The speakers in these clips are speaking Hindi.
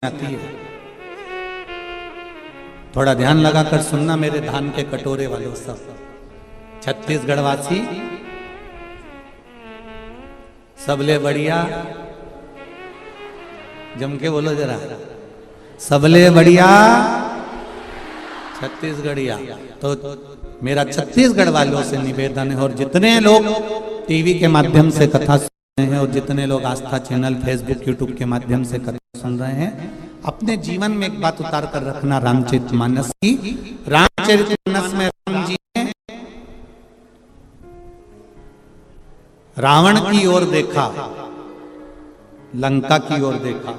आती है। थोड़ा ध्यान लगाकर सुनना मेरे धान के कटोरे वालों सब छत्तीसगढ़ वासी सबले बढ़िया जम के बोलो जरा, सबले बढ़िया छत्तीसगढ़िया। तो मेरा छत्तीसगढ़ वालों से निवेदन है, और जितने लोग टीवी के माध्यम से कथा सुन रहे हैं और जितने लोग आस्था चैनल फेसबुक यूट्यूब के माध्यम से कथा सुन रहे हैं, अपने जीवन में एक बात उतार कर रखना रामचरितमानस की। रामचरितमानस में राम जी ने रावण की ओर देखा, लंका की ओर देखा,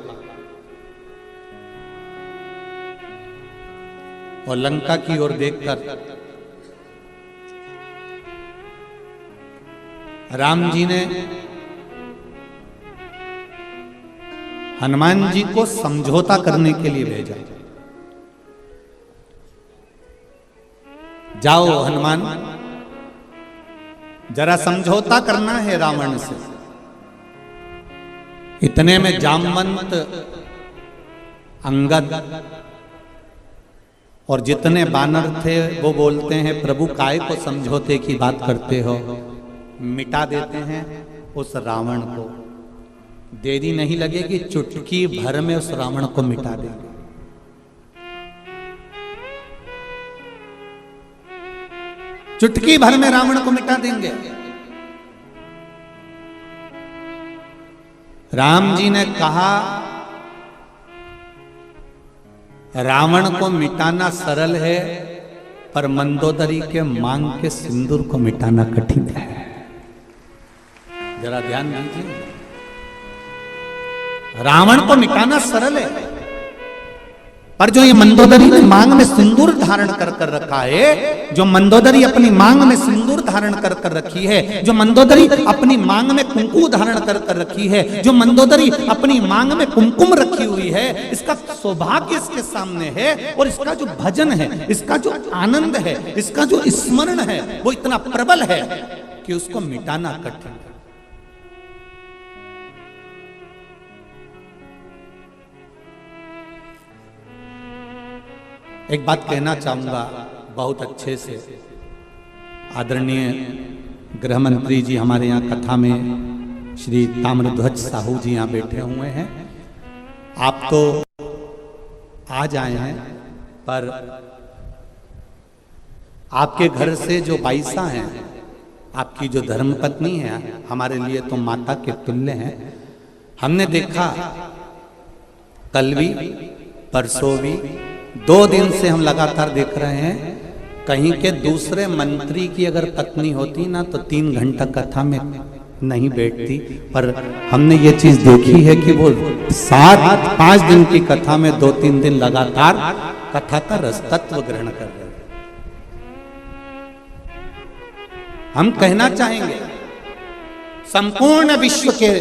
और लंका की ओर देखकर राम जी ने हनुमान जी को समझौता करने के लिए भेजा। जाओ हनुमान, जरा समझौता करना है रावण से। इतने में जामवंत, अंगद और जितने बानर थे वो बोलते हैं, प्रभु काय को समझौते की बात करते हो, मिटा देते हैं उस रावण को। देरी नहीं लगेगी, चुटकी भर में उस रावण को मिटा देंगे। चुटकी भर में रावण को मिटा देंगे। राम जी ने कहा, रावण को मिटाना सरल है, पर मंदोदरी के मांग के सिंदूर को मिटाना कठिन है। जरा ध्यान दीजिए, रावण को मिटाना सरल है, पर जो ये मंदोदरी ने मांग में सिंदूर धारण कर कर रखा है, जो मंदोदरी अपनी मांग में सिंदूर धारण कर कर रखी है, जो मंदोदरी अपनी मांग में कुंकू धारण कर कर रखी है, जो मंदोदरी अपनी मांग में कुमकुम रखी हुई है, इसका सौभाग्य इसके सामने है। और इसका जो भजन है, इसका जो आनंद है, इसका जो स्मरण है, वो इतना प्रबल है कि उसको मिटाना कठिन है। एक बात कहना चाहूंगा बहुत अच्छे से। आदरणीय गृह मंत्री जी हमारे यहाँ कथा में श्री ताम्रध्वज साहू जी यहाँ बैठे हुए हैं। आप तो आज आए हैं, पर आपके घर से जो बाईसा हैं, आपकी जो धर्मपत्नी है, हमारे लिए तो माता के तुल्य हैं। हमने देखा कल भी, परसों भी, 2 दिन से हम लगातार देख रहे हैं। कहीं के दूसरे मंत्री की अगर पत्नी होती ना तो 3 घंटा कथा में नहीं बैठती, पर हमने ये चीज देखी है कि वो 5 दिन की कथा में 2-3 दिन लगातार कथा का रस तत्व ग्रहण कर रहे हैं। हम कहना चाहेंगे संपूर्ण विश्व के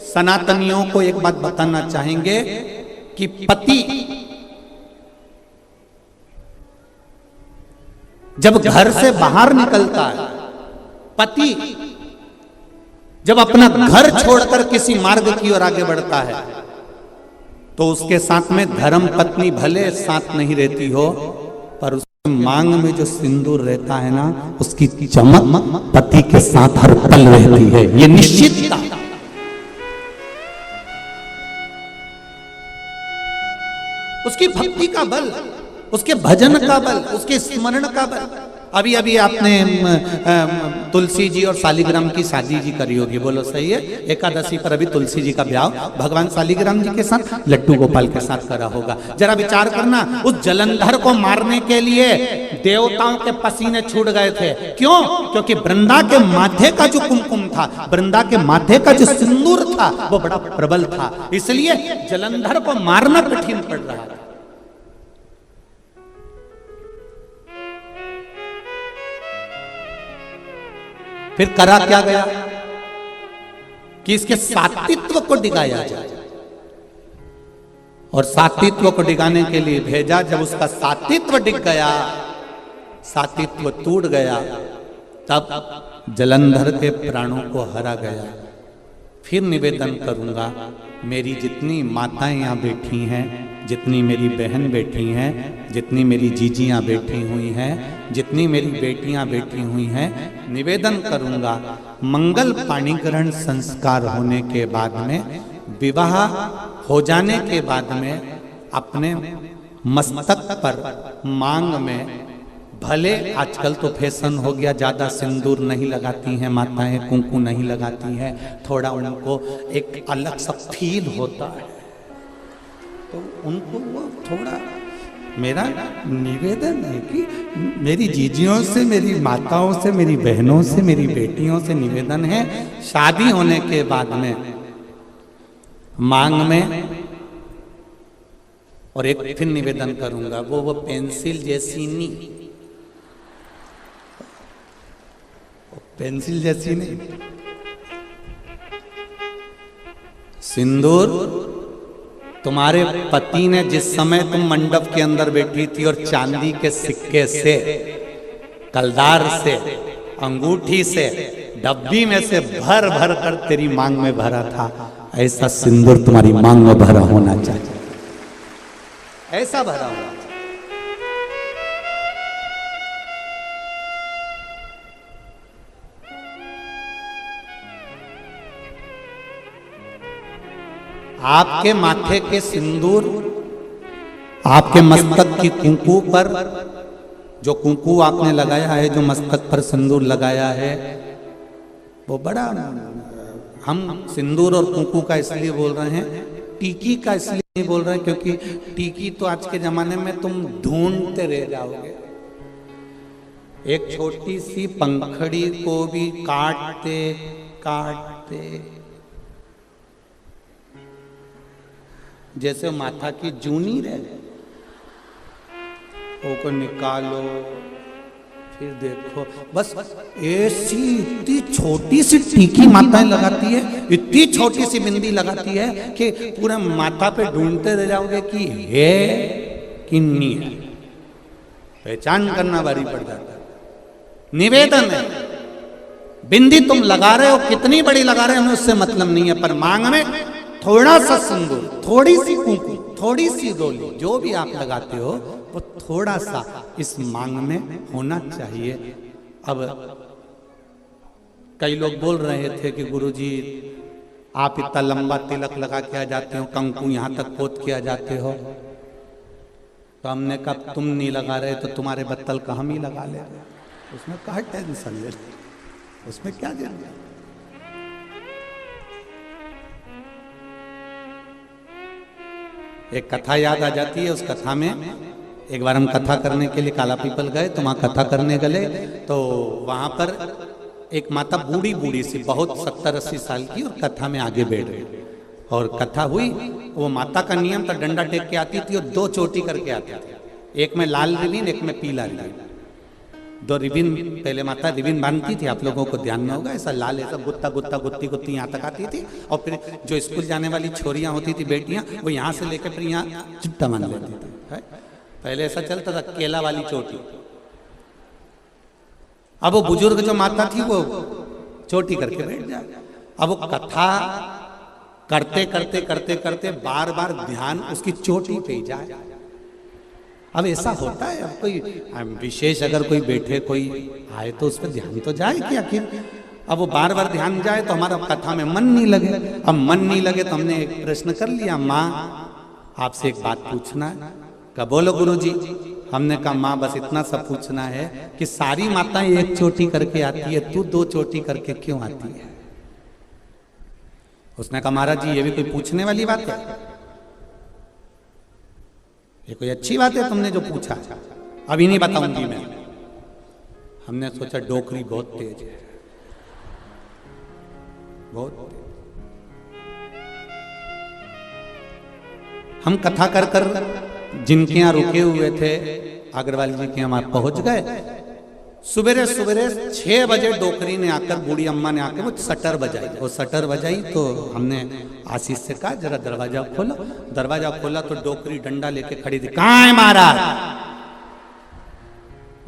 सनातनियों को एक बात बताना चाहेंगे कि पति जब घर से बाहर निकलता है, पति जब अपना घर छोड़कर किसी मार्ग की ओर आगे बढ़ता है, तो उसके साथ में धर्म पत्नी भले साथ नहीं रहती हो, पर उसके मांग में जो सिंदूर रहता है ना, उसकी चमक पति के साथ हर पल रहती है। ये निश्चितता। उसकी भक्ति का बल, उसके भजन का बल, उसके स्मरण का बल। अभी अभी आपने तुलसी जी और शालिग्राम की शादी जी करी होगी, बोलो सही है? एकादशी पर अभी तुलसी जी का ब्याह भगवान शालिग्राम जी के साथ लड्डू गोपाल के साथ करा होगा। जरा विचार करना, उस जलंधर को मारने के लिए देवताओं के पसीने छूट गए थे। क्यों? क्योंकि वृंदा के माथे का जो कुमकुम था, वृंदा के माथे का जो सिंदूर था, वो बड़ा प्रबल था। इसलिए जलंधर को मारना कठिन पड़ रहा था। फिर करा क्या गया कि इसके सात्वित्व को डिगाया जाए, और सात्वित्व को डिगाने के लिए भेजा। जब उसका सात्वित्व डिग गया, सात्वित्व टूट गया, तब जलंधर के प्राणों को हरा गया। फिर निवेदन करूंगा, मेरी जितनी माताएं यहाँ बैठी हैं, जितनी मेरी बहन बैठी हैं, जितनी मेरी जीजियाँ बैठी हुई हैं, जितनी मेरी बेटियाँ बैठी हुई हैं, निवेदन करूंगा मंगल पाणिग्रहण संस्कार होने के बाद में, विवाह हो जाने के बाद में अपने मस्तक पर मांग में, भले आजकल तो फैशन हो गया, ज़्यादा सिंदूर नहीं लगाती हैं माताएं, कुंकू नहीं लगाती हैं, थोड़ा उनको एक अलग सा फील होता है, तो उनको वो थोड़ा, मेरा निवेदन है कि मेरी जीजियों से, मेरी माताओं से, मेरी बहनों से, मेरी बेटियों से निवेदन है, शादी होने के बाद में मांग में, और एक फिर निवेदन करूंगा, वो पेंसिल जैसी नहीं, पेंसिल जैसी नहीं, सिंदूर तुम्हारे पति ने जिस समय तुम मंडप के अंदर बैठी थी और चांदी के सिक्के से, कलदार से, अंगूठी से, डब्बी में से भर भर कर तेरी मांग में भरा था, ऐसा सिंदूर तुम्हारी मांग में भरा होना चाहिए, ऐसा भरा होना चाहिए। आपके माथे के सिंदूर, आपके मस्तक की कुंकू पर, जो कुंकू आपने लगाया है, जो मस्तक पर सिंदूर लगाया है, वो बड़ा, हम सिंदूर और कुंकू का इसलिए बोल रहे हैं, टीकी का इसलिए नहीं बोल रहे हैं क्योंकि टीकी तो आज के जमाने में तुम ढूंढते रह जाओगे, एक छोटी सी पंखड़ी को भी काटते काटते, जैसे माथा की जूनी रह गई, वो को निकालो, फिर देखो, बस ऐसी इतनी छोटी सी टीकी माताएं लगाती है, इतनी छोटी सी बिंदी लगाती है कि पूरा माथा पे ढूंढते रह जाओगे कि है कि नहीं है, पहचान करना भारी पड़ जाता है। निवेदन है, बिंदी तुम लगा रहे हो, कितनी बड़ी लगा रहे हो हमें उससे मतलब नहीं है, पर मांग में थोड़ा सा सिंदूर, थोड़ी सी कुंकू, थोड़ी सी डोली, जो भी आप लगाते हो वो थोड़ा सा इस मांग में होना चाहिए। अब कई लोग बोल रहे थे कि गुरुजी आप इतना लंबा तिलक लगा के आ जाते हो, कंकु यहाँ तक पोत के आ जाते हो, तो हमने कहा तुम नहीं लगा रहे तो तुम्हारे बत्तल का हम ही लगा ले, उसमें कहा टेंशन ले, उसमें क्या जाना। एक कथा याद आ जाती है, उस कथा में एक बार हम कथा करने के लिए काला पीपल गए, तो वहाँ कथा करने गए, तो वहाँ पर एक माता बूढ़ी बूढ़ी सी, बहुत 70-80 साल की, और कथा में आगे बैठ गई, और कथा हुई। वो माता का नियम था, डंडा टेक के आती थी और 2 चोटी करके आती थी, एक में लाल रिबिन, एक में पीला रिबिन, 2 रिबिन, पहले माता रिबिन बांधती थी, आप लोगों को ध्यान में होगा, ऐसा लाल, ऐसा गुत्ता गुत्ता गुत्ती गुत्ती यहाँ तक आती थी, और फिर जो स्कूल जाने वाली छोरियाँ होती थी, बेटियाँ, वो यहाँ से लेकर फिर यहाँ चिट्टा मान लेती थी। पहले ऐसा चलता था, केला वाली चोटी। अब वो बुजुर्ग जो माता थी वो चोटी करके बैठ जाए। अब वो कथा करते करते करते करते बार बार ध्यान उसकी चोटी पे ही जाए। अब ऐसा होता है, अब कोई विशेष अगर कोई बैठे, कोई आए तो उस पर ध्यान तो जाए कि आखिर। अब वो बार बार ध्यान जाए तो हमारा कथा में मन नहीं लगे। अब मन नहीं लगे तो हमने एक प्रश्न कर लिया, माँ आपसे एक बात पूछना है। कहा बोलो गुरुजी। हमने कहा माँ बस इतना सा पूछना है कि सारी माताएं एक चोटी करके आती है, तू 2 चोटी करके क्यों आती है? उसने कहा महाराज जी ये भी कोई पूछने वाली बात है? ये कोई अच्छी बात है तुमने जो पूछा? अभी नहीं बताऊंगी मैं। हमने सोचा डोकरी बहुत तेज है, बहुत तेज। हम कथा कर कर जिनके यहाँ रुके हुए थे अग्रवाल जी के यहाँ पहुंच गए। सुबेरे सुबेरे 6 बजे डोकरी ने आकर, बूढ़ी अम्मा ने आकर वो शटर बजाई। वो शटर बजाई तो हमने आशीष से कहा जरा दरवाजा खोलो। दरवाजा खोला तो डोकरी डंडा लेके खड़ी थी। कहाँ है महाराज?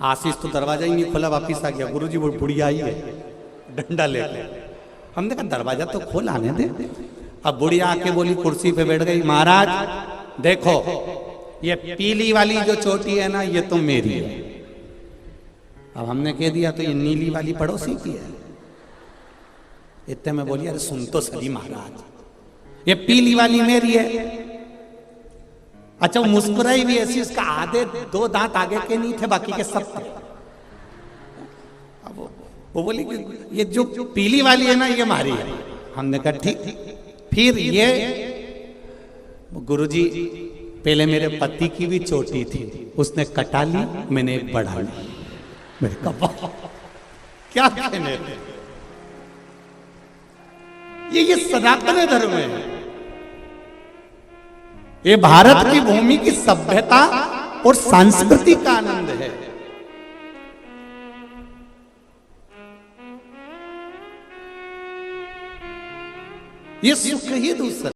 आशीष तो दरवाजा ही नहीं खोला, वापिस आ गया। गुरुजी वो बुढ़िया आई है डंडा लेके। हमने कहा दरवाजा तो खोल, आने दे। अब बुढ़िया आके बोली, कुर्सी पे बैठ गई, महाराज देखो ये पीली वाली जो चोटी है ना, ये तो मेरी है। अब हमने कह दिया तो ये नीली वाली पड़ोसी की है। इतने में बोली, अरे सुन तो सही महाराज, ये पीली वाली मेरी है। अच्छा, वो मुस्कुराई भी ऐसी, उसका आधे 2 दांत आगे के नहीं थे, बाकी के सब थे। अब वो बोली कि ये जो पीली वाली है ना, ये हमारी है। हमने कहा ठीक। फिर ये गुरुजी, पहले मेरे पति की भी चोटी थी, उसने कटा ली, मैंने एक बढ़ा ली। मेरे कहा क्या कहने थे, ये सनातन धर्म है। ये भारत की भूमि की सभ्यता और संस्कृति का आनंद है। ये सुख ही दूसरा।